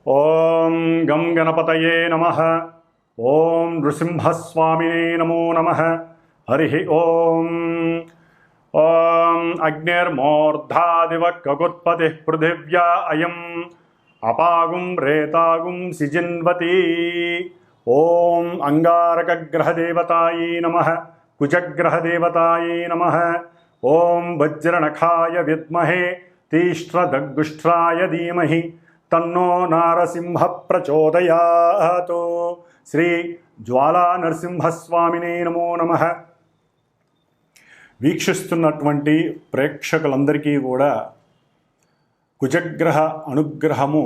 ఓం గం గణపతయే నమః. ఓం నృసింహస్వామినే నమో నమః. హరి ఓం. ఓం అగ్నిర్మూర్ధాదివ కగుత్పతి పృథివ్యా అయం అపాగుం రేతాగుం సిజిన్వతి. ఓం అంగారకగ్రహదేవతాయే నమః. కుజగ్రహదేవతాయే నమః. ఓం వజ్రనఖాయ విద్మహే తీష్ట్రదగ్గుష్ట్రాయ ధీమహి తన్నో నారసింహ ప్రచోదయాత్. శ్రీ జ్వాలా నరసింహస్వామినే నమో నమః. వీక్షిస్తున్నటువంటి ప్రేక్షకులందరికీ కూడా కుజగ్రహ అనుగ్రహము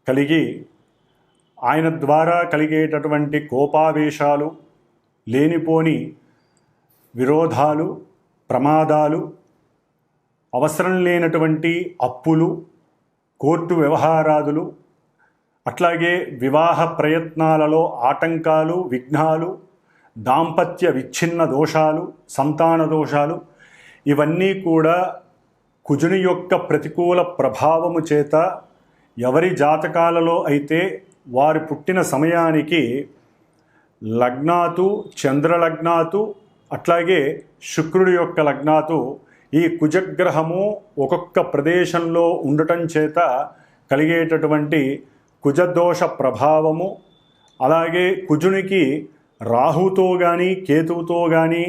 కలిగి ఆయన ద్వారా కలిగేటటువంటి కోపావేశాలు, లేనిపోని విరోధాలు, ప్రమాదాలు, అవసరం లేనటువంటి అప్పులు, కోర్టు వ్యవహారాదులు, అట్లాగే వివాహ ప్రయత్నాలలో ఆటంకాలు, విఘ్నాలు, దాంపత్య విచ్ఛిన్న దోషాలు, సంతాన దోషాలు, ఇవన్నీ కూడా కుజుని యొక్క ప్రతికూల ప్రభావము చేత ఎవరి జాతకాలలో అయితే వారి పుట్టిన సమయానికి లగ్నాతు, చంద్రలగ్నాతు, అట్లాగే శుక్రుడి యొక్క లగ్నాతు ఈ కుజగ్రహము ఒక్కొక్క ప్రదేశంలో ఉండటం చేత కలిగేటటువంటి కుజదోష ప్రభావము, అలాగే కుజునికి రాహుతో కానీ కేతువుతో కానీ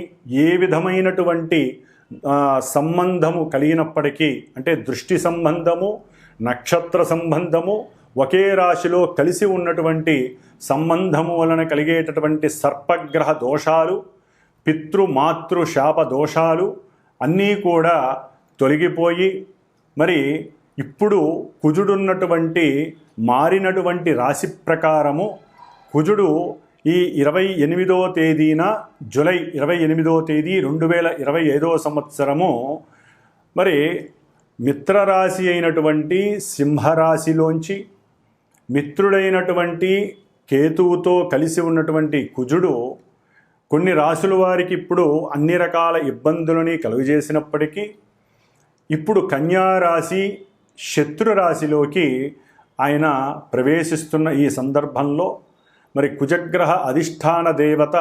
ఏ విధమైనటువంటి సంబంధము కలిగినప్పటికీ, అంటే దృష్టి సంబంధము, నక్షత్ర సంబంధము, ఒకే రాశిలో కలిసి ఉన్నటువంటి సంబంధము వలన కలిగేటటువంటి సర్పగ్రహ దోషాలు, పితృమాతృ శాప దోషాలు అన్నీ కూడా తొలగిపోయి, మరి ఇప్పుడు కుజుడున్నటువంటి మారినటువంటి రాశి ప్రకారము కుజుడు ఈ 28వ తేదీన జూలై 28వ తేదీ 2025వ సంవత్సరము మరి మిత్రరాశి అయినటువంటి సింహరాశిలోంచి మిత్రుడైనటువంటి కేతువుతో కలిసి ఉన్నటువంటి కుజుడు కొన్ని రాశుల వారికి ఇప్పుడు అన్ని రకాల ఇబ్బందులని కలుగజేసినప్పటికీ ఇప్పుడు కన్యారాశి శత్రురాశిలోకి ఆయన ప్రవేశిస్తున్న ఈ సందర్భంలో మరి కుజగ్రహ అధిష్టాన దేవత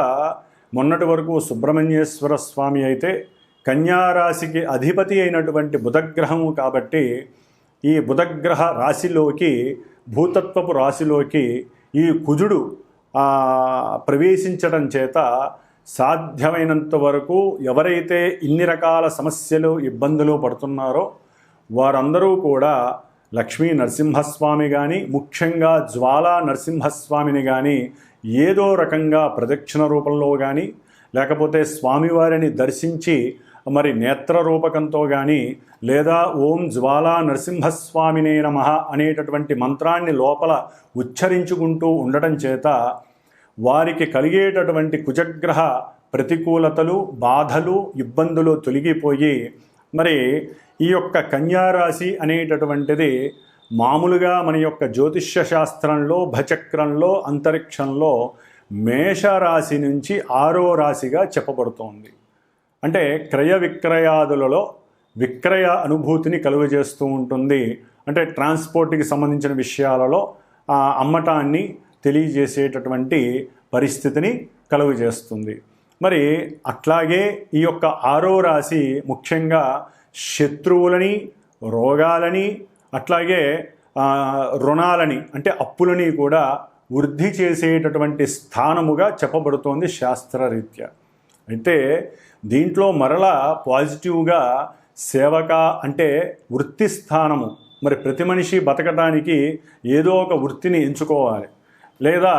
మొన్నటి వరకు సుబ్రహ్మణ్యేశ్వర స్వామి అయితే కన్యారాశికి అధిపతి అయినటువంటి బుధగ్రహము కాబట్టి ఈ బుధగ్రహ రాశిలోకి భూతత్వపు రాశిలోకి ఈ కుజుడు ప్రవేశించడం చేత సాధ్యమైనంత వరకు ఎవరైతే ఇన్ని రకాల సమస్యలు, ఇబ్బందులు పడుతున్నారో వారందరూ కూడా లక్ష్మీ నరసింహస్వామి కానీ, ముఖ్యంగా జ్వాలా నరసింహస్వామిని కానీ ఏదో రకంగా ప్రదక్షిణ రూపంలో కానీ, లేకపోతే స్వామివారిని దర్శించి మరి నేత్ర రూపకంతో కానీ, లేదా ఓం జ్వాలా నరసింహస్వామినే నమః అనేటటువంటి మంత్రాన్ని లోపల ఉచ్చరించుకుంటూ ఉండటం చేత వారికి కలిగేటటువంటి కుజగ్రహ ప్రతికూలతలు, బాధలు, ఇబ్బందులు తొలగిపోయి మరి ఈ యొక్క కన్యారాశి అనేటటువంటిది మామూలుగా మన యొక్క జ్యోతిష్య శాస్త్రంలో, భచక్రంలో, అంతరిక్షంలో మేషరాశి నుంచి 6వ రాశిగా చెప్పబడుతోంది. అంటే క్రయ విక్రయాదులలో విక్రయ అనుభూతిని కలుగజేస్తూ ఉంటుంది. అంటే ట్రాన్స్పోర్ట్కి సంబంధించిన విషయాలలో అమ్మటాన్ని తెలియజేసేటటువంటి పరిస్థితిని కలుగజేస్తుంది. మరి అట్లాగే ఈ యొక్క 6వ రాశి ముఖ్యంగా శత్రువులని, రోగాలని, అట్లాగే రుణాలని అంటే అప్పులని కూడా వృద్ధి చేసేటటువంటి స్థానముగా చెప్పబడుతోంది శాస్త్రరీత్యా. అయితే దీంట్లో మరలా పాజిటివ్గా సేవక అంటే వృత్తి స్థానము. మరి ప్రతి మనిషి బతకడానికి ఏదో ఒక వృత్తిని ఎంచుకోవాలి, లేదా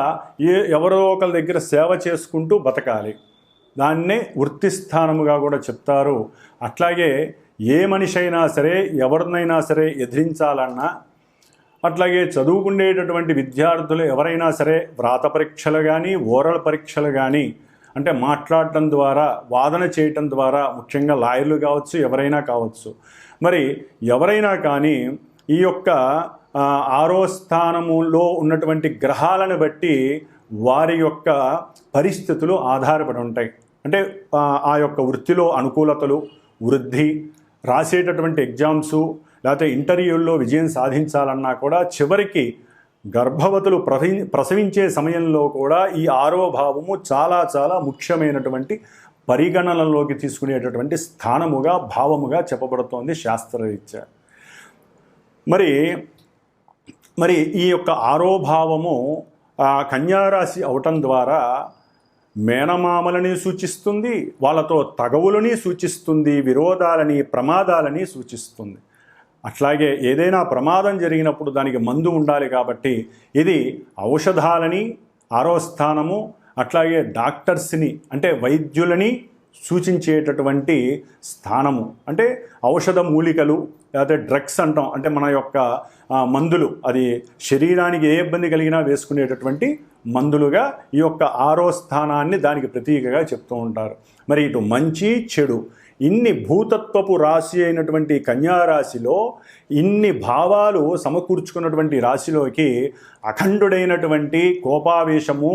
ఎవరో ఒకరి దగ్గర సేవ చేసుకుంటూ బతకాలి. దాన్నే వృత్తి స్థానముగా కూడా చెప్తారు. అట్లాగే ఏ మనిషి అయినా సరే, ఎవరినైనా సరే ఎదిరించాలన్నా, అట్లాగే చదువుకునేటటువంటి విద్యార్థులు ఎవరైనా సరే వ్రాత పరీక్షలు కానీ, ఓరల్ పరీక్షలు కానీ, అంటే మాట్లాడటం ద్వారా, వాదన చేయటం ద్వారా, ముఖ్యంగా లాయర్లు కావచ్చు, ఎవరైనా కావచ్చు, మరి ఎవరైనా కానీ ఈ యొక్క 6వ స్థానములో ఉన్నటువంటి గ్రహాలను బట్టి వారి యొక్క పరిస్థితులు ఆధారపడి ఉంటాయి. అంటే ఆ యొక్క వృత్తిలో అనుకూలతలు, వృద్ధి, రాసేటటువంటి ఎగ్జామ్సు, లేకపోతే ఇంటర్వ్యూల్లో విజయం సాధించాలన్నా కూడా చివరికి గర్భవతులు ప్రసవించే సమయంలో కూడా ఈ 6వ భావము చాలా చాలా ముఖ్యమైనటువంటి పరిగణనలోకి తీసుకునేటటువంటి స్థానముగా భావముగా చెప్పబడుతోంది శాస్త్రరీత్యా. మరి ఈ యొక్క 6వ భావము కన్యారాశి అవటం ద్వారా మేనమామలని సూచిస్తుంది, వాళ్ళతో తగవులని సూచిస్తుంది, విరోధాలని ప్రమాదాలని సూచిస్తుంది. అట్లాగే ఏదైనా ప్రమాదం జరిగినప్పుడు దానికి మందు ఉండాలి కాబట్టి ఇది ఔషధాలని 6వ స్థానము, అట్లాగే డాక్టర్స్ని అంటే వైద్యులని సూచించేటటువంటి స్థానము. అంటే ఔషధ మూలికలు లేకపోతే డ్రగ్స్ అంటాం, అంటే మన యొక్క మందులు, అది శరీరానికి ఏ ఇబ్బంది కలిగినా వేసుకునేటటువంటి మందులుగా ఈ యొక్క 6వ స్థానాన్ని దానికి ప్రతీకగా చెప్తూ ఉంటారు. మరి ఇటు మంచి చెడు ఇన్ని భూతత్వపు రాశి అయినటువంటి కన్యారాశిలో ఇన్ని భావాలు సమకూర్చుకున్నటువంటి రాశిలోకి అఖండుడైనటువంటి కోపావేశము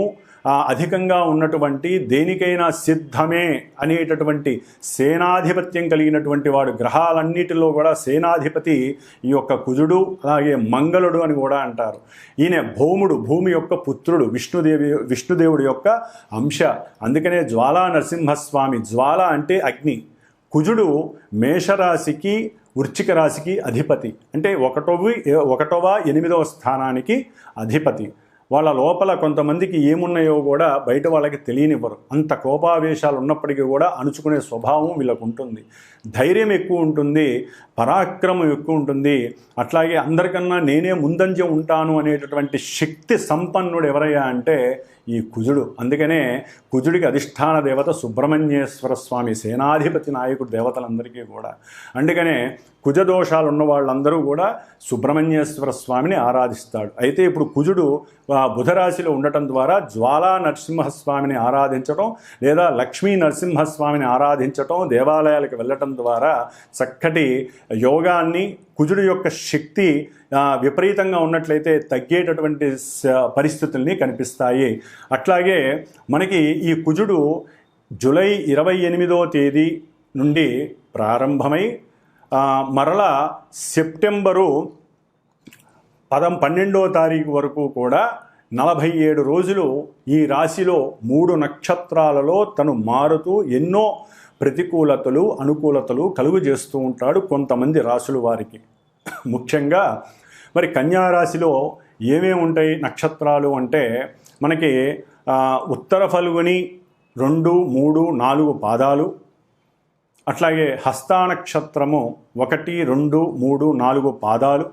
అధికంగా ఉన్నటువంటి దేనికైనా సిద్ధమే అనేటటువంటి సేనాధిపత్యం కలిగినటువంటి వాడు, గ్రహాలన్నిటిలో కూడా సేనాధిపతి ఈ యొక్క కుజుడు, అలాగే మంగళుడు అని కూడా అంటారు. ఈయన భౌముడు, భూమి యొక్క పుత్రుడు, విష్ణుదేవుడి యొక్క అంశ. అందుకనే జ్వాలా నరసింహస్వామి, జ్వాల అంటే అగ్ని. కుజుడు మేషరాశికి వృశ్చిక రాశికి అధిపతి, అంటే 1వ 8వ స్థానానికి అధిపతి. వాళ్ళ లోపల కొంతమందికి ఏమున్నాయో కూడా బయట వాళ్ళకి తెలియనివ్వరు. అంత కోపావేశాలు ఉన్నప్పటికీ కూడా అణుచుకునే స్వభావం వీళ్ళకు ఉంటుంది. ధైర్యం ఎక్కువ ఉంటుంది, పరాక్రమం ఎక్కువ ఉంటుంది. అట్లాగే అందరికన్నా నేనే ముందంజ ఉంటాను అనేటటువంటి శక్తి సంపన్నుడు ఎవరయ్యా అంటే ఈ కుజుడు. అందుకనే కుజుడికి అధిష్టాన దేవత సుబ్రహ్మణ్యేశ్వర స్వామి, సేనాధిపతి నాయకుడు దేవతలందరికీ కూడా. అందుకనే కుజదోషాలు ఉన్న వాళ్ళందరూ కూడా సుబ్రహ్మణ్యేశ్వర స్వామిని ఆరాధిస్తాడు. అయితే ఇప్పుడు కుజుడు బుధరాశిలో ఉండటం ద్వారా జ్వాలా నరసింహస్వామిని ఆరాధించటం లేదా లక్ష్మీ నరసింహస్వామిని ఆరాధించటం, దేవాలయాలకు వెళ్ళటం ద్వారా చక్కటి యోగాన్ని, కుజుడు యొక్క శక్తి విపరీతంగా ఉన్నట్లయితే తగ్గేటటువంటి పరిస్థితుల్ని కనిపిస్తాయి. అట్లాగే మనకి ఈ కుజుడు జూలై 28వ తేదీ నుండి ప్రారంభమై మరలా సెప్టెంబరు 12వ తారీఖు వరకు కూడా 47 రోజులు ఈ రాశిలో 3 నక్షత్రాలలో తను మారుతూ ఎన్నో ప్రతికూలతలు అనుకూలతలు కలుగు చేస్తూ ఉంటాడు కొంతమంది రాశుల వారికి. ముఖ్యంగా మరి కన్యారాశిలో ఏమేమి ఉంటాయి నక్షత్రాలు అంటే మనకి ఉత్తర ఫల్గుని 2, 3, 4 పాదాలు, అట్లాగే హస్తానక్షత్రము 1, 2, 3, 4 పాదాలు,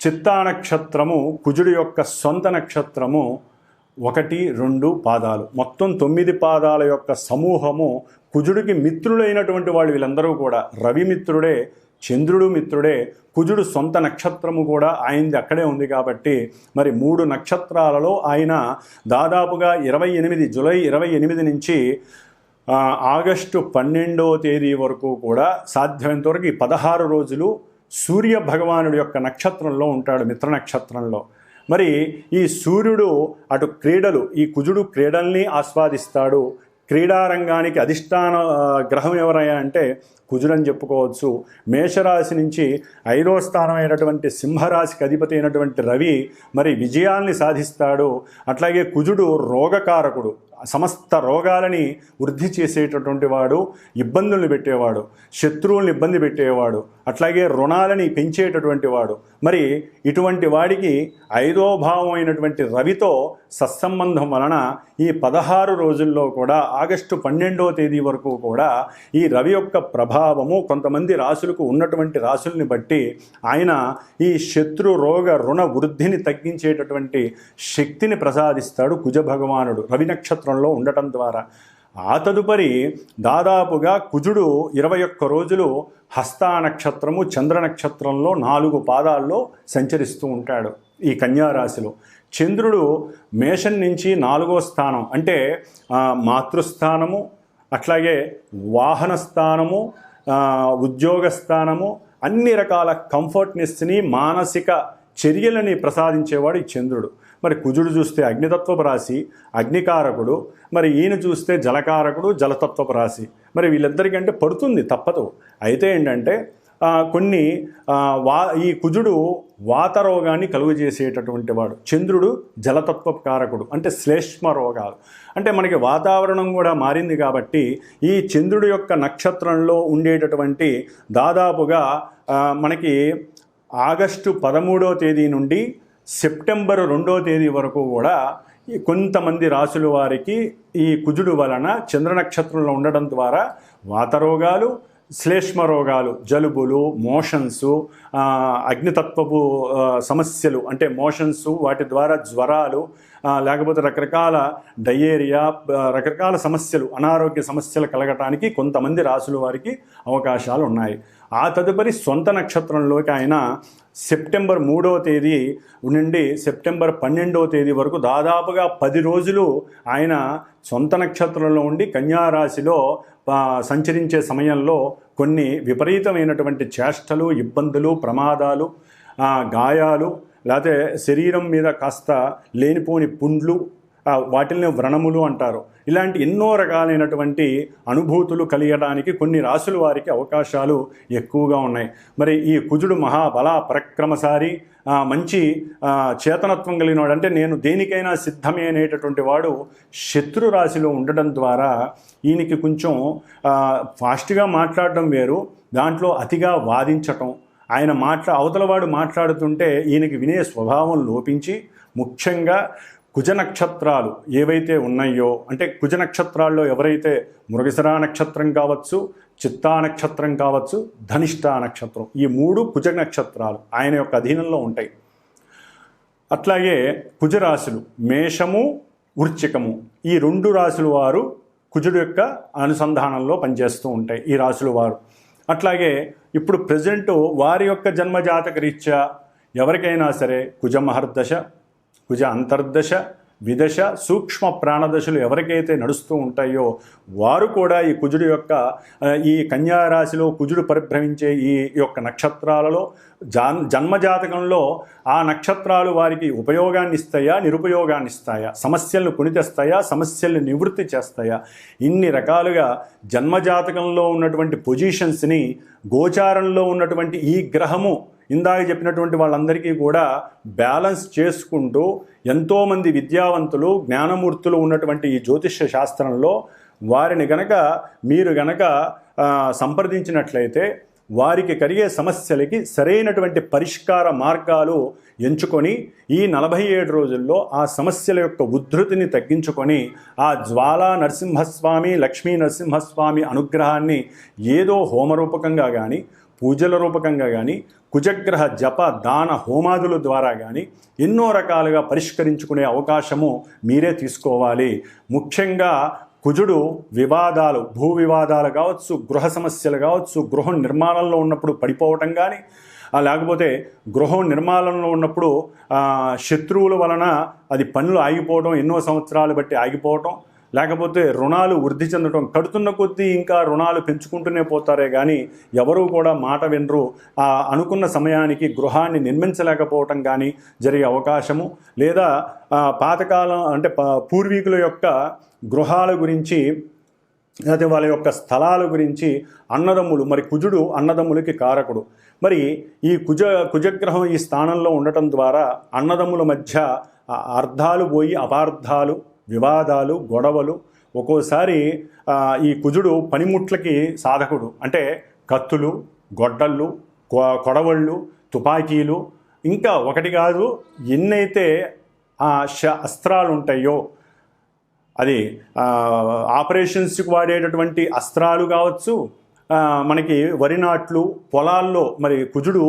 చిత్తానక్షత్రము కుజుడి యొక్క సొంత నక్షత్రము 1, 2 పాదాలు, మొత్తం 9 పాదాల యొక్క సమూహము. కుజుడికి మిత్రులైనటువంటి వాళ్ళు వీళ్ళందరూ కూడా రవి మిత్రుడే, చంద్రుడు మిత్రుడే, కుజుడు సొంత నక్షత్రము కూడా ఆయనది అక్కడే ఉంది కాబట్టి మరి 3 నక్షత్రాలలో ఆయన దాదాపుగా జూలై 28 నుంచి ఆగస్టు 12వ తేదీ వరకు కూడా సాధ్యమైనంత వరకు ఈ 16 రోజులు సూర్య భగవానుడి యొక్క నక్షత్రంలో ఉంటాడు, మిత్ర నక్షత్రంలో. మరి ఈ సూర్యుడు అటు క్రీడలు, ఈ కుజుడు క్రీడల్ని ఆస్వాదిస్తాడు. క్రీడారంగానికి అధిష్టాన గ్రహం ఎవరయ్యా అంటే కుజుడని చెప్పుకోవచ్చు. మేషరాశి నుంచి 5వ స్థానం అయినటువంటి సింహరాశికి అధిపతి అయినటువంటి రవి మరి విజయాల్ని సాధిస్తాడు. అట్లాగే కుజుడు రోగకారకుడు, సమస్త రోగాలని వృద్ధి చేసేటటువంటి వాడు, ఇబ్బందుల్ని పెట్టేవాడు, శత్రువుల్ని ఇబ్బంది పెట్టేవాడు, అట్లాగే రుణాలని పెంచేటటువంటి వాడు. మరి ఇటువంటి వాడికి 5వ భావం అయినటువంటి రవితో సత్సంబంధం వలన ఈ 16 రోజుల్లో కూడా ఆగస్టు 12వ తేదీ వరకు కూడా ఈ రవి యొక్క ప్రభావము కొంతమంది రాశులకు ఉన్నటువంటి రాశుల్ని బట్టి ఆయన ఈ శత్రు రోగ రుణ వృద్ధిని తగ్గించేటటువంటి శక్తిని ప్రసాదిస్తాడు కుజ భగవానుడు రవి నక్షత్రంలో ఉండటం ద్వారా. ఆ తదుపరి దాదాపుగా కుజుడు 21 రోజులు హస్తా నక్షత్రము చంద్ర నక్షత్రంలో 4 పాదాల్లో సంచరిస్తూ ఉంటాడు ఈ కన్యారాశిలో. చంద్రుడు మేషం నుంచి 4వ స్థానం అంటే మాతృస్థానము, అట్లాగే వాహన స్థానము, ఉద్యోగ స్థానము, అన్ని రకాల కంఫర్ట్నెస్ని మానసిక చర్యలని ప్రసాదించేవాడు ఈ చంద్రుడు. మరి కుజుడు చూస్తే అగ్నితత్వపు రాశి, అగ్నికారకుడు. మరి ఈయన చూస్తే జలకారకుడు, జలతత్వపు రాశి. మరి వీళ్ళిద్దరికంటే పడుతుంది తప్పదు. అయితే ఏంటంటే కొన్ని ఈ కుజుడు వాతరోగాన్ని కలుగజేసేటటువంటి వాడు. చంద్రుడు జలతత్వ కారకుడు, అంటే శ్లేష్మ రోగాలు. అంటే మనకి వాతావరణం కూడా మారింది కాబట్టి ఈ చంద్రుడి యొక్క నక్షత్రంలో ఉండేటటువంటి దాదాపుగా మనకి ఆగస్టు 13వ తేదీ నుండి సెప్టెంబర్ 2వ తేదీ వరకు కూడా కొంతమంది రాసుల వారికి ఈ కుజుడు వలన చంద్ర నక్షత్రంలో ఉండడం ద్వారా వాతరోగాలు, శ్లేష్మ రోగాలు, జలుబులు, మోషన్సు, అగ్నితత్వపు సమస్యలు అంటే మోషన్సు, వాటి ద్వారా జ్వరాలు, లేకపోతే రకరకాల డయేరియా, రకరకాల సమస్యలు, అనారోగ్య సమస్యలు కలగటానికి కొంతమంది రాసుల వారికి అవకాశాలు ఉన్నాయి. ఆ తదుపరి సొంత నక్షత్రంలోకి ఆయన సెప్టెంబర్ 3వ తేదీ నుండి సెప్టెంబర్ 12వ తేదీ వరకు దాదాపుగా 10 రోజులు ఆయన సొంత నక్షత్రంలో ఉండి కన్యారాశిలో సంచరించే సమయంలో కొన్ని విపరీతమైనటువంటి చేష్టలు, ఇబ్బందులు, ప్రమాదాలు, గాయాలు, లేకపోతే శరీరం మీద కాస్త లేనిపోని పుండ్లు, వాటిల్ని వ్రణములు అంటారు. ఇలాంటి ఎన్నో రకాలైనటువంటి అనుభూతులు కలిగడానికి కొన్ని రాసుల వారికి అవకాశాలు ఎక్కువగా ఉన్నాయి. మరి ఈ కుజుడు మహాబల పరక్రమశాలి, మంచి చేతనత్వం కలిగిన వాడు, అంటే నేను దేనికైనా సిద్ధమే అనేటటువంటి వాడు శత్రు రాశిలో ఉండడం ద్వారా ఈయనకి కొంచెం ఫాస్ట్గా మాట్లాడడం వేరు, దాంట్లో అతిగా వాదించటం, ఆయన అవతలవాడు మాట్లాడుతుంటే ఈయనకి వినే స్వభావం లోపించి, ముఖ్యంగా కుజ నక్షత్రాలు ఏవైతే ఉన్నాయో, అంటే కుజ నక్షత్రాల్లో ఎవరైతే మృగశిర నక్షత్రం కావచ్చు, చిత్తా నక్షత్రం కావచ్చు, ధనిష్ఠా నక్షత్రం, ఈ 3 కుజ నక్షత్రాలు ఆయన యొక్క అధీనంలో ఉంటాయి. అట్లాగే కుజరాశులు మేషము, వృశ్చికము, ఈ 2 రాశుల వారు కుజుడు యొక్క అనుసంధానంలో పనిచేస్తూ ఉంటాయి ఈ రాశుల వారు. అట్లాగే ఇప్పుడు ప్రజెంట్ వారి యొక్క జన్మజాతక రీత్యా ఎవరికైనా సరే కుజ మహర్దశ, కుజ అంతర్దశ, విదశ, సూక్ష్మ ప్రాణదశలు ఎవరికైతే నడుస్తూ ఉంటాయో వారు కూడా ఈ కుజుడు యొక్క ఈ కన్యారాశిలో కుజుడు పరిభ్రమించే ఈ యొక్క నక్షత్రాలలో జన్మజాతకంలో ఆ నక్షత్రాలు వారికి ఉపయోగాన్ని ఇస్తాయా, నిరుపయోగాన్ని ఇస్తాయా, సమస్యలను కొని తెస్తాయా, సమస్యల్ని నివృత్తి చేస్తాయా, ఇన్ని రకాలుగా జన్మజాతకంలో ఉన్నటువంటి పొజిషన్స్ని గోచారంలో ఉన్నటువంటి ఈ గ్రహము ఇందాక చెప్పినటువంటి వాళ్ళందరికీ కూడా బ్యాలెన్స్ చేసుకుంటూ ఎంతోమంది విద్యావంతులు, జ్ఞానమూర్తులు ఉన్నటువంటి ఈ జ్యోతిష్య శాస్త్రంలో వారిని మీరు గనక సంప్రదించినట్లయితే వారికి కలిగే సమస్యలకి సరైనటువంటి పరిష్కార మార్గాలు ఎంచుకొని ఈ 47 రోజుల్లో ఆ సమస్యల యొక్క ఉద్ధృతిని తగ్గించుకొని ఆ జ్వాలా నరసింహస్వామి, లక్ష్మీ నరసింహస్వామి అనుగ్రహాన్ని ఏదో హోమరూపకంగా కానీ, పూజల రూపకంగా కానీ, కుజగ్రహ జప దాన హోమాదుల ద్వారా కానీ ఎన్నో రకాలుగా పరిష్కరించుకునే అవకాశము మీరే తీసుకోవాలి. ముఖ్యంగా కుజుడు వివాదాలు, భూ వివాదాలు కావచ్చు, గృహ సమస్యలు కావచ్చు, గృహం నిర్మాణంలో ఉన్నప్పుడు పడిపోవటం కానీ, లేకపోతే గృహం నిర్మాణంలో ఉన్నప్పుడు శత్రువుల వలన అది పనులు ఆగిపోవడం, ఎన్నో సంవత్సరాలు బట్టి ఆగిపోవటం, లేకపోతే రుణాలు వృద్ధి చెందడం, కడుతున్న కొద్దీ ఇంకా రుణాలు పెంచుకుంటూనే పోతారే కానీ ఎవరూ కూడా మాట వినరు, అనుకున్న సమయానికి గృహాన్ని నిర్మించలేకపోవటం కానీ జరిగే అవకాశము, లేదా పాతకాలం అంటే పూర్వీకుల యొక్క గృహాల గురించి, అయితే వాళ్ళ యొక్క స్థలాల గురించి అన్నదమ్ములు, మరి కుజుడు అన్నదమ్ములకి కారకుడు, మరి ఈ కుజగ్రహం ఈ స్థానంలో ఉండటం ద్వారా అన్నదమ్ముల మధ్య అర్థాలు పోయి అపార్థాలు, వివాదాలు, గొడవలు, ఒక్కోసారి ఈ కుజుడు పనిముట్లకి సాధకుడు, అంటే కత్తులు, గొడ్డళ్ళు, కొడవళ్ళు, తుపాకీలు, ఇంకా ఒకటి కాదు ఎన్నైతే అస్త్రాలు ఉంటాయో, అది ఆపరేషన్స్కి వాడేటటువంటి అస్త్రాలు కావచ్చు, మనకి వరి నాట్లు, పొలాల్లో మరి కుజుడు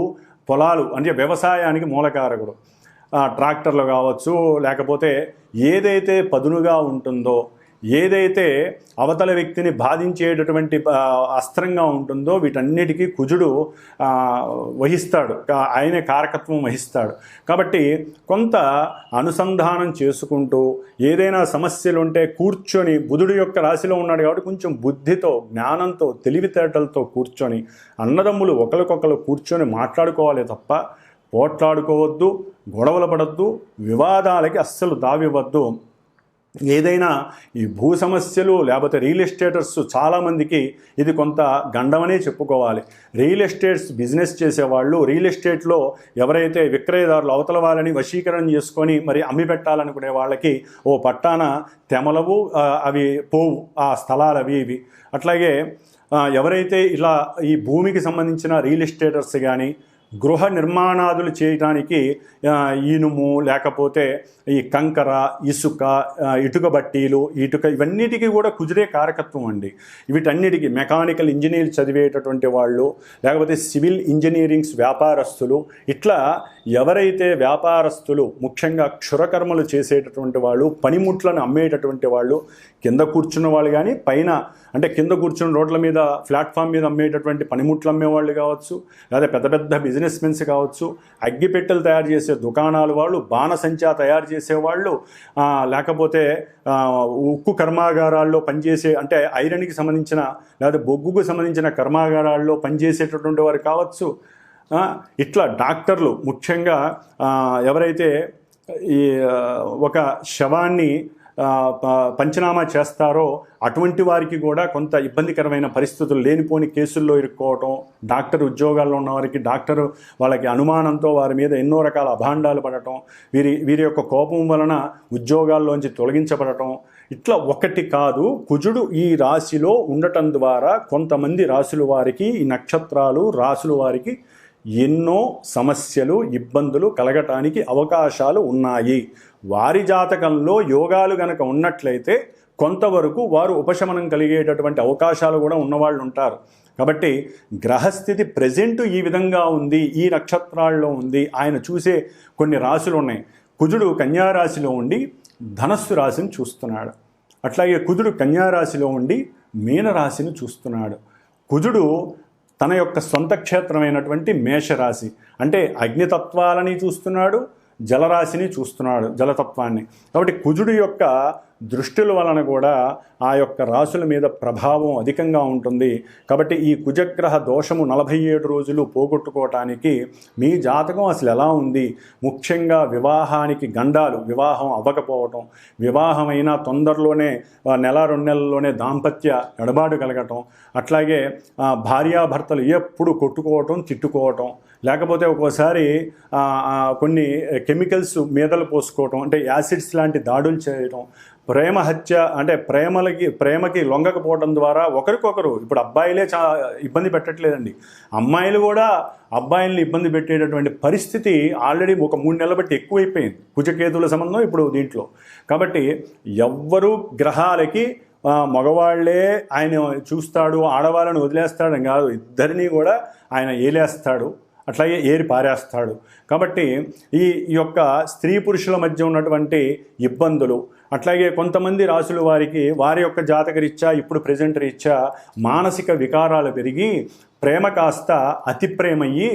పొలాలు అంటే వ్యవసాయానికి మూలకారకుడు, ట్రాక్టర్లు కావచ్చు, లేకపోతే ఏదైతే పదునుగా ఉంటుందో, ఏదైతే అవతల వ్యక్తిని బాధించేటటువంటి అస్త్రంగా ఉంటుందో వీటన్నిటికీ కుజుడు వహిస్తాడు, ఆయనే కారకత్వం వహిస్తాడు. కాబట్టి కొంత అనుసంధానం చేసుకుంటూ ఏదైనా సమస్యలు ఉంటే కూర్చొని, బుధుడు యొక్క రాశిలో ఉన్నాడు కాబట్టి కొంచెం బుద్ధితో, జ్ఞానంతో, తెలివితేటలతో కూర్చొని అన్నదమ్ములు ఒకరికొకరు కూర్చొని మాట్లాడుకోవాలి తప్ప పోట్లాడుకోవద్దు, గొడవలు పడద్దు, వివాదాలకి అస్సలు దావివ్వద్దు. ఏదైనా ఈ భూ సమస్యలు లేకపోతే రియల్ ఎస్టేటర్స్ చాలామందికి ఇది కొంత గండమనే చెప్పుకోవాలి. రియల్ ఎస్టేట్స్ బిజినెస్ చేసేవాళ్ళు, రియల్ ఎస్టేట్లో ఎవరైతే విక్రయదారులు అవతల వాళ్ళని వశీకరణ చేసుకొని మరి అమ్మి పెట్టాలనుకునే వాళ్ళకి ఓ పట్టాన తెమలవు, అవి పోవు ఆ స్థలాలు అవి ఇవి. అట్లాగే ఎవరైతే ఇలా ఈ భూమికి సంబంధించిన రియల్ ఎస్టేటర్స్ కానీ గృహ నిర్మాణాదులు చేయడానికి ఇనుము లేకపోతే ఈ కంకర, ఇసుక, ఇటుక బట్టీలు, ఇవన్నిటికీ కూడా కుజుడే కారకత్వం అండి. వీటన్నిటికీ మెకానికల్ ఇంజనీర్ చదివేటటువంటి వాళ్ళు, లేకపోతే సివిల్ ఇంజనీరింగ్స్ వ్యాపారస్తులు, ఇట్లా ఎవరైతే వ్యాపారస్తులు ముఖ్యంగా క్షురకర్మలు చేసేటటువంటి వాళ్ళు, పనిముట్లను అమ్మేటటువంటి వాళ్ళు, కింద కూర్చున్న వాళ్ళు కానీ పైన అంటే కింద కూర్చున్న రోడ్ల మీద ప్లాట్ఫామ్ మీద అమ్మేటటువంటి పనిముట్లు అమ్మేవాళ్ళు కావచ్చు, లేదా పెద్ద పెద్ద బిజినెస్ మెన్స్ కావచ్చు, అగ్గిపెట్టెలు తయారు చేసే దుకాణాలు వాళ్ళు, బాణసంచా తయారు చేసేవాళ్ళు, లేకపోతే ఉక్కు కర్మాగారాల్లో పనిచేసే అంటే ఐరన్కి సంబంధించిన లేదా బొగ్గుకు సంబంధించిన కర్మాగారాల్లో పనిచేసేటటువంటి వారు కావచ్చు. ఇట్లా డాక్టర్లు ముఖ్యంగా ఎవరైతే ఈ ఒక శవాన్ని పంచనామా చేస్తారో అటువంటి వారికి కూడా కొంత ఇబ్బందికరమైన పరిస్థితులు, లేనిపోని కేసుల్లో ఇరుక్కోవటం, డాక్టర్ ఉద్యోగాల్లో ఉన్న వారికి డాక్టరు వాళ్ళకి అనుమానంతో వారి మీద ఎన్నో రకాల అభాండాలు పడటం, వీరి యొక్క కోపం వలన ఉద్యోగాల్లోంచి తొలగించబడటం, ఇట్లా ఒకటి కాదు. కుజుడు ఈ రాశిలో ఉండటం ద్వారా కొంతమంది రాశుల వారికి, ఈ నక్షత్రాలు రాశుల వారికి ఎన్నో సమస్యలు, ఇబ్బందులు కలగటానికి అవకాశాలు ఉన్నాయి. వారి జాతకంలో యోగాలు గనక ఉన్నట్లయితే కొంతవరకు వారు ఉపశమనం కలిగేటటువంటి అవకాశాలు కూడా ఉన్నవాళ్ళు ఉంటారు. కాబట్టి గ్రహస్థితి ప్రెజెంట్ ఈ విధంగా ఉంది, ఈ నక్షత్రాల్లో ఉంది. ఆయన చూసే కొన్ని రాశులు ఉన్నాయి. కుజుడు కన్యారాశిలో ఉండి ధనస్సు రాశిని చూస్తున్నాడు. అట్లాగే కుజుడు కన్యారాశిలో ఉండి మీనరాశిని చూస్తున్నాడు. కుజుడు తన యొక్క సొంత క్షేత్రమైనటువంటి మేషరాశి అంటే అగ్నితత్వాలని చూస్తున్నాడు, జలరాశిని చూస్తున్నాడు, జలతత్వాన్ని. కాబట్టి కుజుడు యొక్క దృష్టిల వలన కూడా ఆ యొక్క రాశుల మీద ప్రభావం అధికంగా ఉంటుంది. కాబట్టి ఈ కుజగ్రహ దోషము 47 రోజులు పోగొట్టుకోవటానికి మీ జాతకం అసలు ఎలా ఉంది, ముఖ్యంగా వివాహానికి గండాలు, వివాహం అవ్వకపోవటం, వివాహమైన తొందరలోనే నెల 2 నెలల్లోనే దాంపత్య ఎడబాటు కలగటం, అట్లాగే భార్యాభర్తలు ఎప్పుడు కొట్టుకోవటం, తిట్టుకోవటం, లేకపోతే ఒక్కోసారి కొన్ని కెమికల్స్ మీదలు పోసుకోవటం అంటే యాసిడ్స్ లాంటి దాడులు చేయటం, ప్రేమ హత్య అంటే ప్రేమకి లొంగకపోవడం ద్వారా ఒకరికొకరు, ఇప్పుడు అబ్బాయిలే ఇబ్బంది పెట్టట్లేదండి, అమ్మాయిలు కూడా అబ్బాయిల్ని ఇబ్బంది పెట్టేటటువంటి పరిస్థితి ఆల్రెడీ ఒక 3 నెలల బట్టి ఎక్కువైపోయింది. కుజకేతుల సంబంధం ఇప్పుడు దీంట్లో. కాబట్టి ఎవ్వరూ గ్రహాలకి మగవాళ్లే ఆయన చూస్తాడు, ఆడవాళ్ళని వదిలేస్తాడని కాదు, ఇద్దరినీ కూడా ఆయన ఏలేస్తాడు, అట్లాగే ఏరి పారేస్తాడు. కాబట్టి ఈ యొక్క స్త్రీ పురుషుల మధ్య ఉన్నటువంటి ఇబ్బందులు, అట్లాగే కొంతమంది రాశుల వారికి వారి యొక్క జాతక రీత్యా ఇప్పుడు ప్రెజెంట్ రీత్యా మానసిక వికారాలు పెరిగి ప్రేమ కాస్త అతి ప్రేమయ్యి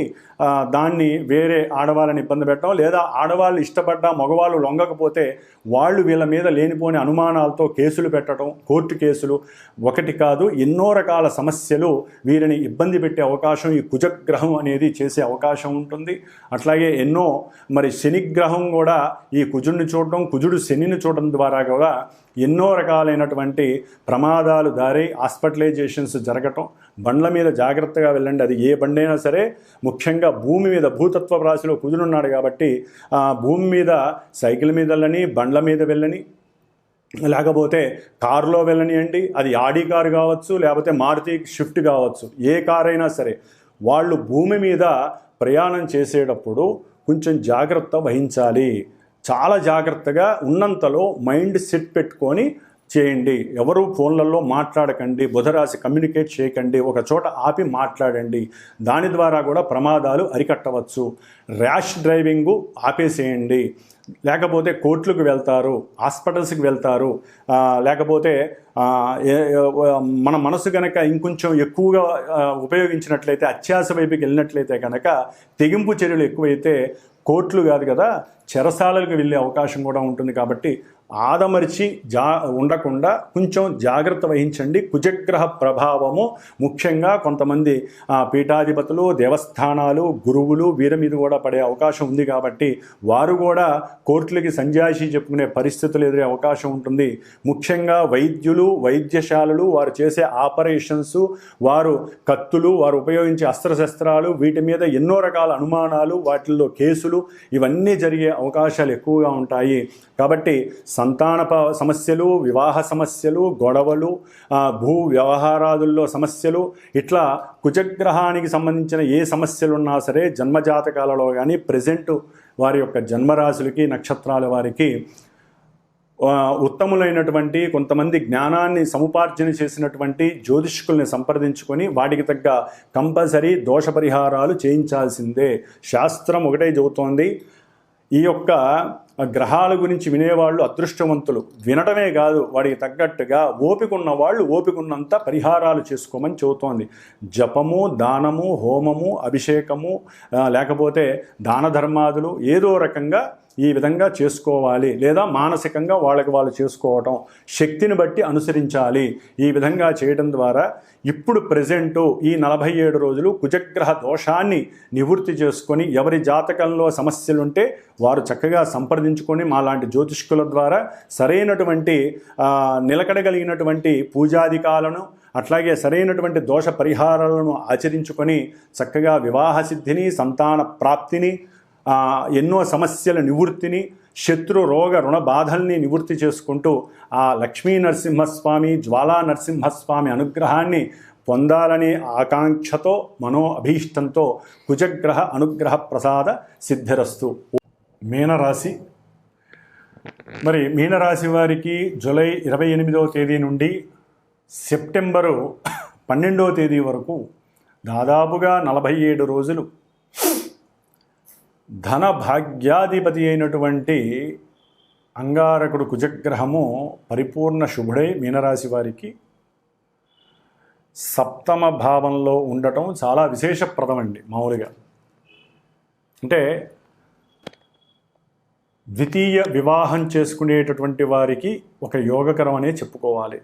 దాన్ని వేరే ఆడవాళ్ళని ఇబ్బంది పెట్టడం, లేదా ఆడవాళ్ళు ఇష్టపడ్డా మగవాళ్ళు లొంగకపోతే వాళ్ళు వీళ్ళ మీద లేనిపోని అనుమానాలతో కేసులు పెట్టడం, కోర్టు కేసులు, ఒకటి కాదు ఎన్నో రకాల సమస్యలు వీరిని ఇబ్బంది పెట్టే అవకాశం ఈ కుజగ్రహం అనేది చేసే అవకాశం ఉంటుంది. అట్లాగే ఎన్నో మరి శనిగ్రహం కూడా ఈ కుజుడిని చూడడం, కుజుడు శనిని చూడడం ద్వారా కూడా ఎన్నో రకాలైనటువంటి ప్రమాదాలు దారి హాస్పిటలైజేషన్స్ జరగటం. బండ్ల మీద జాగ్రత్తగా వెళ్ళండి, అది ఏ బండైనా సరే. ముఖ్యంగా భూమి మీద భూతత్వ రాశిలో కుజుడున్నాడు కాబట్టి భూమి మీద సైకిల్ మీద వెళ్ళని, బండ్ల మీద వెళ్ళని, లేకపోతే కారులో వెళ్ళనియండి, అది ఆడి కారు కావచ్చు, లేకపోతే మారుతి షిఫ్ట్ కావచ్చు, ఏ కారు అయినా సరే వాళ్ళు భూమి మీద ప్రయాణం చేసేటప్పుడు కొంచెం జాగ్రత్త వహించాలి. చాలా జాగ్రత్తగా ఉన్నంతలో మైండ్ సెట్ పెట్టుకొని చేయండి. ఎవరు ఫోన్లలో మాట్లాడకండి, బుధరాశి కమ్యూనికేట్ చేయకండి, ఒక చోట ఆపి మాట్లాడండి. దాని ద్వారా కూడా ప్రమాదాలు అరికట్టవచ్చు. Rash driving ఆపేసేయండి. లేకపోతే కోర్టులకు వెళ్తారు, హాస్పిటల్స్కి వెళ్తారు, లేకపోతే మన మనసు కనుక ఇంకొంచెం ఎక్కువగా ఉపయోగించినట్లయితే, అత్యాశ వైపుకి వెళ్ళినట్లయితే కనుక తెగింపు చర్యలు ఎక్కువైతే కోర్టులు కాదు కదా, చెరసాలకు వెళ్ళే అవకాశం కూడా ఉంటుంది. కాబట్టి ఆదమరిచి ఉండకుండా కొంచెం జాగ్రత్త వహించండి. కుజగ్రహ ప్రభావము ముఖ్యంగా కొంతమంది పీఠాధిపతులు, దేవస్థానాలు, గురువులు వీరి మీద కూడా పడే అవకాశం ఉంది. కాబట్టి వారు కూడా కోర్టులకి సంజాయిషి చెప్పుకునే పరిస్థితులు ఎదురే అవకాశం ఉంటుంది. ముఖ్యంగా వైద్యులు, వైద్యశాలలు వారు చేసే ఆపరేషన్స్, వారు కత్తులు, వారు ఉపయోగించే అస్త్రశస్త్రాలు, వీటి మీద ఎన్నో రకాల అనుమానాలు, వాటిల్లో కేసులు ఇవన్నీ జరిగే అవకాశాలు ఎక్కువగా ఉంటాయి. కాబట్టి సంతాన సమస్యలు, వివాహ సమస్యలు, గొడవలు, భూ వ్యవహారాదుల్లో సమస్యలు, ఇట్లా కుజగ్రహానికి సంబంధించిన ఏ సమస్యలు ఉన్నా సరే జన్మజాతకాలలో కానీ ప్రెజెంట్ వారి యొక్క జన్మరాశులకి, నక్షత్రాల వారికి ఉత్తములైనటువంటి కొంతమంది జ్ఞానాన్ని సముపార్జన చేసినటువంటి జ్యోతిష్కుల్ని సంప్రదించుకొని వాటికి తగ్గ కంపల్సరీ దోష పరిహారాలు చేయించాల్సిందే. శాస్త్రం ఒకటే చెబుతోంది, ఈ యొక్క గ్రహాల గురించి వినేవాళ్ళు అదృష్టవంతులు. వినటమే కాదు, వాడికి తగ్గట్టుగా ఓపిక ఉన్న వాళ్ళు ఓపిక ఉన్నంత పరిహారాలు చేసుకోమని చెబుతోంది. జపము, దానము, హోమము, అభిషేకము, లేకపోతే దాన ధర్మాదులు ఏదో రకంగా ఈ విధంగా చేసుకోవాలి. లేదా మానసికంగా వాళ్ళకి వాళ్ళు చేసుకోవటం, శక్తిని బట్టి అనుసరించాలి. ఈ విధంగా చేయడం ద్వారా ఇప్పుడు ప్రెజెంటు ఈ 47 రోజులు కుజగ్రహ దోషాన్ని నివృత్తి చేసుకొని ఎవరి జాతకంలో సమస్యలుంటే వారు చక్కగా సంప్రదించుకొని మాలాంటి జ్యోతిష్కుల ద్వారా సరైనటువంటి నిలకడగలిగినటువంటి పూజాధికాలను, అట్లాగే సరైనటువంటి దోష పరిహారాలను ఆచరించుకొని చక్కగా వివాహ సిద్ధిని, సంతాన ప్రాప్తిని, ఎన్నో సమస్యల నివృత్తిని, శత్రు రోగ రుణ బాధల్ని నివృత్తి చేసుకుంటూ ఆ లక్ష్మీ నరసింహస్వామి, జ్వాలా నరసింహస్వామి అనుగ్రహాన్ని పొందాలనే ఆకాంక్షతో, మనో అభీష్టంతో కుజగ్రహ అనుగ్రహ ప్రసాద సిద్ధిరస్తు. మీనరాశి. మరి మీనరాశి వారికి జూలై 28వ తేదీ నుండి సెప్టెంబరు 12వ తేదీ వరకు దాదాపుగా 47 రోజులు ధన భాగ్యాధిపతి అయినటువంటి అంగారకుడు కుజగ్రహము పరిపూర్ణ శుభుడై మీనరాశి వారికి సప్తమ భావంలో ఉండటం చాలా విశేషప్రదమండి. మామూలుగా అంటే ద్వితీయ వివాహం చేసుకునేటటువంటి వారికి ఒక యోగకరం అనే చెప్పుకోవాలి.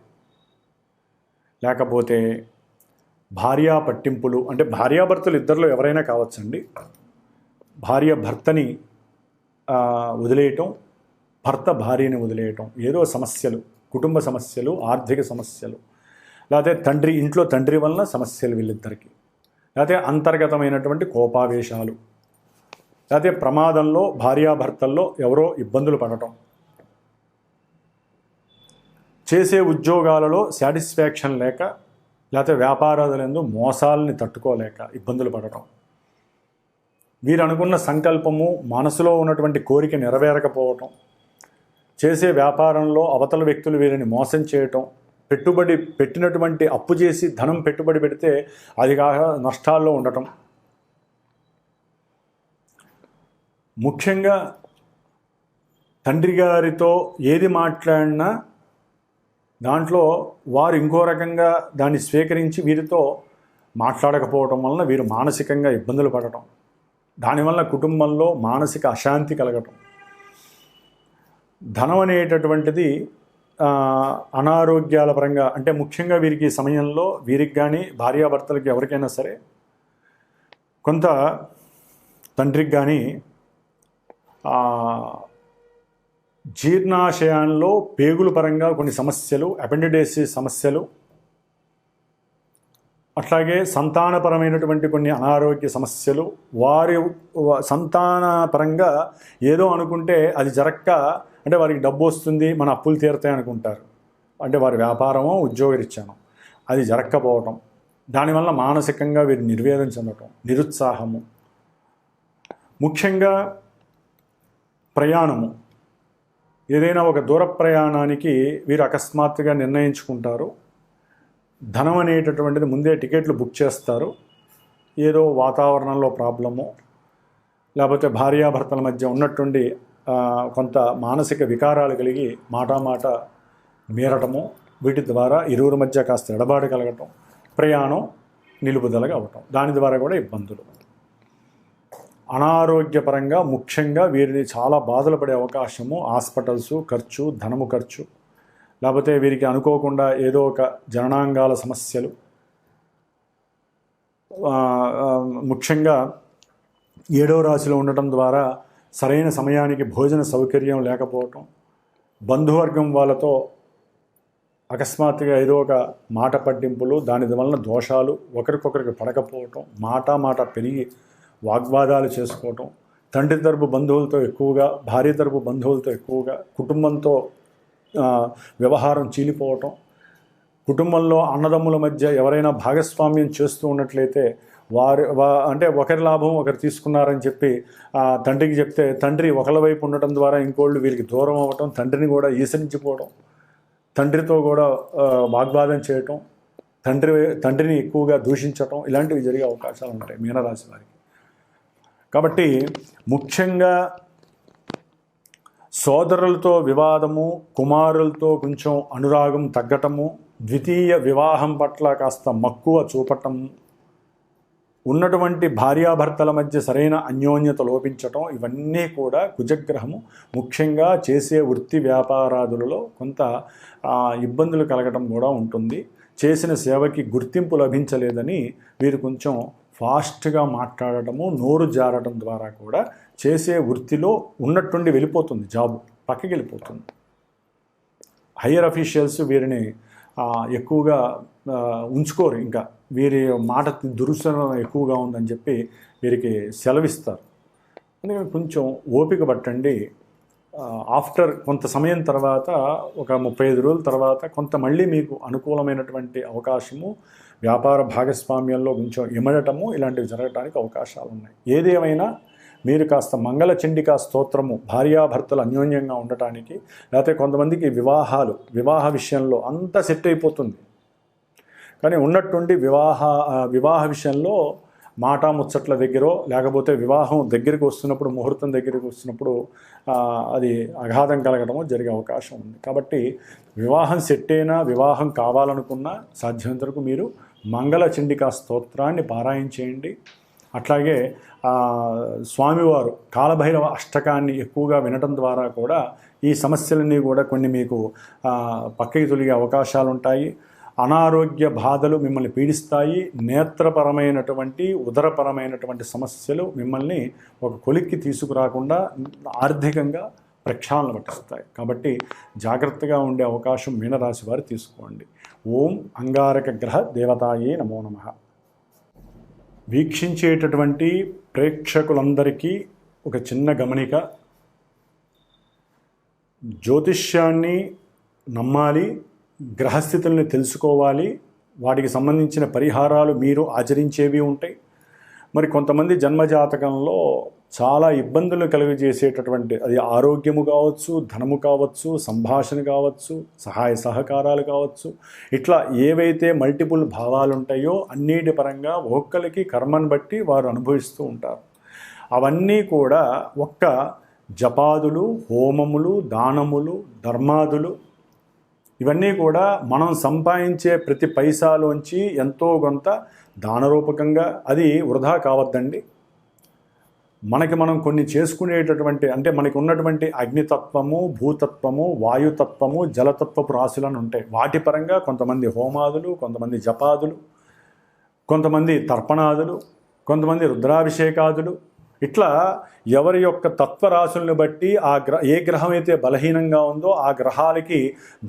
లేకపోతే భార్యా పట్టింపులు, అంటే భార్యాభర్తలు ఇద్దరిలో ఎవరైనా కావచ్చండి. భార్య భర్తని వదిలేయటం, భర్త భార్యని వదిలేయటం, ఏదో సమస్యలు, కుటుంబ సమస్యలు, ఆర్థిక సమస్యలు, లేకపోతే ఇంట్లో తండ్రి వలన సమస్యలు వీళ్ళిద్దరికీ, లేకపోతే అంతర్గతమైనటువంటి కోపావేశాలు, లేకపోతే ప్రమాదంలో భార్యాభర్తల్లో ఎవరో ఇబ్బందులు పడటం, చేసే ఉద్యోగాలలో సాటిస్ఫాక్షన్ లేక, లేకపోతే వ్యాపారాలందు మోసాలని తట్టుకోలేక ఇబ్బందులు పడటం, వీరు అనుకున్న సంకల్పము, మనసులో ఉన్నటువంటి కోరిక నెరవేరకపోవటం, చేసే వ్యాపారంలో అవతల వ్యక్తులు వీరిని మోసం చేయటం, పెట్టుబడి పెట్టినటువంటి అప్పు చేసి ధనం పెట్టుబడి పెడితే అది కాక నష్టాల్లో ఉండటం, ముఖ్యంగా తండ్రి గారితో ఏది మాట్లాడినా దాంట్లో వారు ఇంకో రకంగా దాన్ని స్వీకరించి వీరితో మాట్లాడకపోవటం వలన వీరు మానసికంగా ఇబ్బందులు పడటం, దానివల్ల కుటుంబంలో మానసిక అశాంతి కలగటం, ధనం అనేటటువంటిది అనారోగ్యాల పరంగా, అంటే ముఖ్యంగా వీరికి సమయంలో వీరికి కానీ భార్యాభర్తలకి ఎవరికైనా సరే కొంత తండ్రికి కానీ జీర్ణాశయాల్లో పేగుల పరంగా కొన్ని సమస్యలు, అపెండిడైటిస్ సమస్యలు, అట్లాగే సంతానపరమైనటువంటి కొన్ని అనారోగ్య సమస్యలు, వారి సంతానపరంగా ఏదో అనుకుంటే అది జరక్క, అంటే వారికి డబ్బు వస్తుంది, మన అప్పులు తీరుతాయి అనుకుంటారు, అంటే వారి వ్యాపారమో ఉద్యోగరీత్యానో అది జరక్కపోవటం, దానివల్ల మానసికంగా వీరు నిర్వేదన చెందటం, నిరుత్సాహము, ముఖ్యంగా ప్రయాణము, ఏదైనా ఒక దూర ప్రయాణానికి వీరు అకస్మాత్తుగా నిర్ణయించుకుంటారు, ధనం అనేటటువంటిది ముందే టికెట్లు బుక్ చేస్తారు, ఏదో వాతావరణంలో ప్రాబ్లము, లేకపోతే భార్యాభర్తల మధ్య ఉన్నట్టుండి కొంత మానసిక వికారాలు కలిగి మాట మీరటము, వీటి ద్వారా ఇరువురి మధ్య కాస్త ఎడబాటు కలగటం, ప్రయాణం నిలుపుదలగా అవటం, దాని ద్వారా కూడా ఇబ్బందులు. అనారోగ్యపరంగా ముఖ్యంగా వీరిని చాలా బాధలు పడే అవకాశము, హాస్పిటల్స్ ఖర్చు, ధనము ఖర్చు, లేకపోతే వీరికి అనుకోకుండా ఏదో ఒక జననాంగాల సమస్యలు, ముఖ్యంగా 7వ రాశిలో ఉండటం ద్వారా సరైన సమయానికి భోజన సౌకర్యం లేకపోవటం, బంధువర్గం వాళ్ళతో అకస్మాత్తుగా ఏదో ఒక మాట పట్టింపులు, దాని వలన దోషాలు, ఒకరికొకరికి పడకపోవటం, మాట పెరిగి వాగ్వాదాలు చేసుకోవటం, తండ్రి తరపు బంధువులతో ఎక్కువగా, భార్య తరపు బంధువులతో ఎక్కువగా, కుటుంబంతో వ్యవహారం చీలిపోవటం, కుటుంబంలో అన్నదమ్ముల మధ్య ఎవరైనా భాగస్వామ్యం చేస్తూ ఉన్నట్లయితే అంటే ఒకరి లాభం ఒకరు తీసుకున్నారని చెప్పి తండ్రికి చెప్తే తండ్రి ఒకళ్ళ వైపు ఉండటం ద్వారా ఇంకోళ్ళు వీరికి దూరం అవ్వటం, తండ్రిని కూడా ఈసరించిపోవడం, తండ్రితో కూడా వాగ్వాదం చేయటం, తండ్రిని ఎక్కువగా దూషించటం, ఇలాంటివి జరిగే అవకాశాలు ఉంటాయి మీనరాశి వారికి. కాబట్టి ముఖ్యంగా సోదరులతో వివాదము, కుమారులతో కొంచెం అనురాగం తగ్గటము, ద్వితీయ వివాహం పట్ల కాస్త మక్కువ చూపటము, ఉన్నటువంటి భార్యాభర్తల మధ్య సరైన అన్యోన్యత లోపించటం, ఇవన్నీ కూడా కుజగ్రహము ముఖ్యంగా చేసే వృత్తి వ్యాపారాదులలో కొంత ఇబ్బందులు కలగటం కూడా ఉంటుంది. చేసిన సేవకి గుర్తింపు లభించలేదని వీరు కొంచెం ఫాస్ట్గా మాట్లాడటము, నోరు జారటం ద్వారా కూడా చేసే వృత్తిలో ఉన్నట్టుండి వెళ్ళిపోతుంది, జాబ్ పక్కకి వెళ్ళిపోతుంది. హయ్యర్ అఫీషియల్స్ వీరిని ఎక్కువగా ఉంచుకోరు, ఇంకా వీరి మాట దురుసనం ఎక్కువగా ఉందని చెప్పి వీరికి సెలవిస్తారు. అందుకని కొంచెం ఓపిక పట్టండి. ఆఫ్టర్ కొంత సమయం తర్వాత, ఒక 35 రోజుల తర్వాత కొంత మళ్ళీ మీకు అనుకూలమైనటువంటి అవకాశము, వ్యాపార భాగస్వామ్యంలో కొంచెం ఇమడటము, ఇలాంటివి జరగడానికి అవకాశాలు ఉన్నాయి. ఏదేమైనా మీరు కాస్త మంగళ చండికా స్తోత్రము, భార్యాభర్తలు అన్యోన్యంగా ఉండటానికి, లేకపోతే కొంతమందికి వివాహ విషయంలో అంతా సెట్ అయిపోతుంది, కానీ ఉన్నట్టుండి వివాహ విషయంలో మాటా ముచ్చట్ల దగ్గరో, లేకపోతే వివాహం దగ్గరికి వస్తున్నప్పుడు, ముహూర్తం దగ్గరికి వస్తున్నప్పుడు అది అఘాతం కలగడమో జరిగే అవకాశం ఉంది. కాబట్టి వివాహం సెట్ అయినా, వివాహం కావాలనుకున్నా సాధ్యమైనంత వరకు మీరు మంగళ చండికా స్తోత్రాన్ని పారాయణ చేయండి. అట్లాగే స్వామివారు కాలభైరవ అష్టకాన్ని ఎక్కువగా వినటం ద్వారా కూడా ఈ సమస్యలన్నీ కూడా కొన్ని మీకు పక్కకి తొలగే అవకాశాలు ఉంటాయి. అనారోగ్య బాధలు మిమ్మల్ని పీడిస్తాయి. నేత్రపరమైనటువంటి, ఉదరపరమైనటువంటి సమస్యలు మిమ్మల్ని ఒక కొలిక్కి తీసుకురాకుండా ఆర్థికంగా ప్రక్షాళన పట్టిస్తాయి. కాబట్టి జాగ్రత్తగా ఉండే అవకాశం మీనరాశి వారు తీసుకోండి. ఓం అంగారక గ్రహ దేవతాయే నమో నమః. వీక్షించేటటువంటి ప్రేక్షకులందరికీ ఒక చిన్న గమనిక. జ్యోతిష్యాన్ని నమ్మాలి, గ్రహస్థితుల్ని తెలుసుకోవాలి, వాటికి సంబంధించిన పరిహారాలు మీరు ఆచరించేవి ఉంటాయి. మరి కొంతమంది జన్మజాతకంలో చాలా ఇబ్బందులు కలుగజేసేటటువంటి, అది ఆరోగ్యము కావచ్చు, ధనము కావచ్చు, సంభాషణ కావచ్చు, సహాయ సహకారాలు కావచ్చు, ఇట్లా ఏవైతే మల్టిపుల్ భావాలు ఉంటాయో అన్నిటి పరంగా ఒక్కొక్కరికి కర్మను బట్టి వారు అనుభవిస్తూ ఉంటారు. అవన్నీ కూడా ఒక్క జపాదులు, హోమములు, దానములు, ధర్మాదులు, ఇవన్నీ కూడా మనం సంపాదించే ప్రతి పైసాలోంచి ఎంతో కొంత దానరూపకంగా, అది వృధా కావద్దండి. మనకి మనం కొన్ని చేసుకునేటటువంటి, అంటే మనకి ఉన్నటువంటి అగ్నితత్వము, భూతత్వము, వాయుతత్వము, జలతత్వపు రాశులను ఉంటాయి. వాటి పరంగా కొంతమంది హోమాదులు, కొంతమంది జపాదులు, కొంతమంది తర్పణాదులు, కొంతమంది రుద్రాభిషేకాదులు, ఇట్లా ఎవరి యొక్క తత్వరాశులను బట్టి ఏ గ్రహం అయితే బలహీనంగా ఉందో ఆ గ్రహాలకి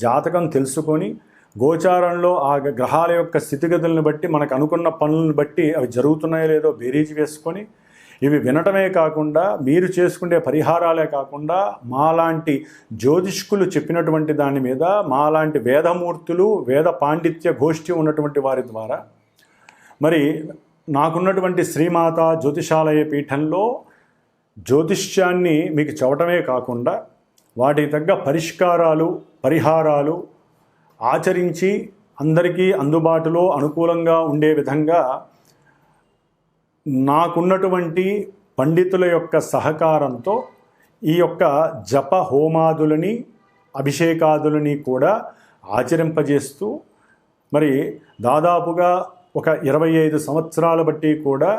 జాతకం తెలుసుకొని, గోచారంలో ఆ గ్రహాల యొక్క స్థితిగతులను బట్టి, మనకు అనుకున్న పనులను బట్టి అవి జరుగుతున్నాయో లేదో బేరీజు వేసుకొని, ఇవి వినటమే కాకుండా మీరు చేసుకునే పరిహారాలే కాకుండా మాలాంటి జ్యోతిష్కులు చెప్పినటువంటి దాని మీద, మాలాంటి వేదమూర్తులు, వేద పాండిత్య గోష్ఠి ఉన్నటువంటి వారి ద్వారా, మరి నాకున్నటువంటి శ్రీమాత జ్యోతిషాలయ పీఠంలో జ్యోతిష్యాన్ని మీకు చెప్పటమే కాకుండా వాటికి తగ్గ పరిష్కారాలు, పరిహారాలు ఆచరించి అందరికీ అందుబాటులో అనుకూలంగా ఉండే విధంగా నాకున్నటువంటి పండితుల యొక్క సహకారంతో ఈ యొక్క జప హోమాదులని, అభిషేకాదులని కూడా ఆచరింపజేస్తూ, మరి దాదాపుగా ఒక 25 సంవత్సరాల బట్టి కూడా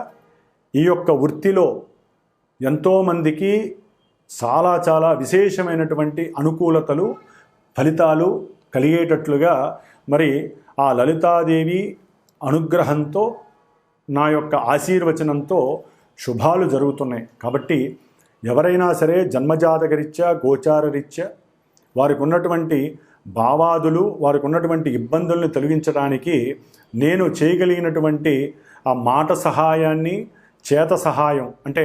ఈ యొక్క వృత్తిలో ఎంతోమందికి చాలా చాలా విశేషమైనటువంటి అనుకూలతలు ఫలితాలు కలిగేటట్లుగా మరి ఆ లలితాదేవి అనుగ్రహంతో నా యొక్క ఆశీర్వచనంతో శుభాలు జరుగుతున్నాయి. కాబట్టి ఎవరైనా సరే జన్మజాతకరీత్యా గోచారరీత్యా వారికి ఉన్నటువంటి భావాదులు వారికి ఉన్నటువంటి ఇబ్బందుల్ని తొలగించడానికి నేను చేయగలిగినటువంటి ఆ మాట సహాయాన్ని చేత సహాయం అంటే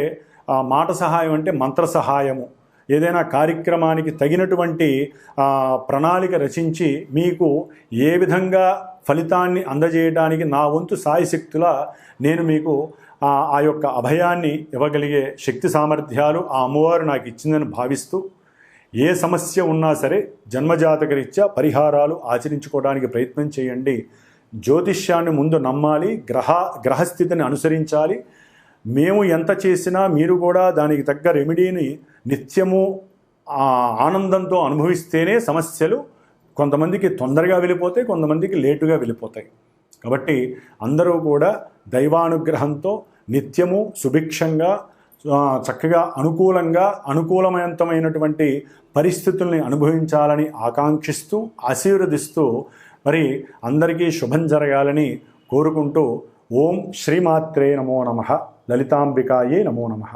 ఆ మాట సహాయం అంటే మంత్ర సహాయము ఏదైనా కార్యక్రమానికి తగినటువంటి ప్రణాళిక రచించి మీకు ఏ విధంగా ఫలితాన్ని అందజేయడానికి నా వంతు సాయశక్తులా నేను మీకు ఆ యొక్క అభయాన్ని ఇవ్వగలిగే శక్తి సామర్థ్యాలు ఆ అమ్మవారు నాకు ఇచ్చిందని భావిస్తూ ఏ సమస్య ఉన్నా సరే జన్మజాతకరీత్యా పరిహారాలు ఆచరించుకోవడానికి ప్రయత్నం చేయండి. జ్యోతిష్యాన్ని ముందు నమ్మాలి, గ్రహస్థితిని అనుసరించాలి. మేము ఎంత చేసినా మీరు కూడా దానికి తగ్గ రెమెడీని నిత్యము ఆనందంతో అనుభవిస్తేనే సమస్యలు కొంతమందికి తొందరగా వెళ్ళిపోతాయి, కొంతమందికి లేటుగా వెళ్ళిపోతాయి. కాబట్టి అందరూ కూడా దైవానుగ్రహంతో నిత్యము సుభిక్షంగా చక్కగా అనుకూలమైనటువంటి పరిస్థితుల్ని అనుభవించాలని ఆకాంక్షిస్తూ ఆశీర్వదిస్తూ మరి అందరికీ శుభం జరగాలని కోరుకుంటూ ఓం శ్రీమాత్రే నమో నమః, లలితాంబికాయే నమో నమః.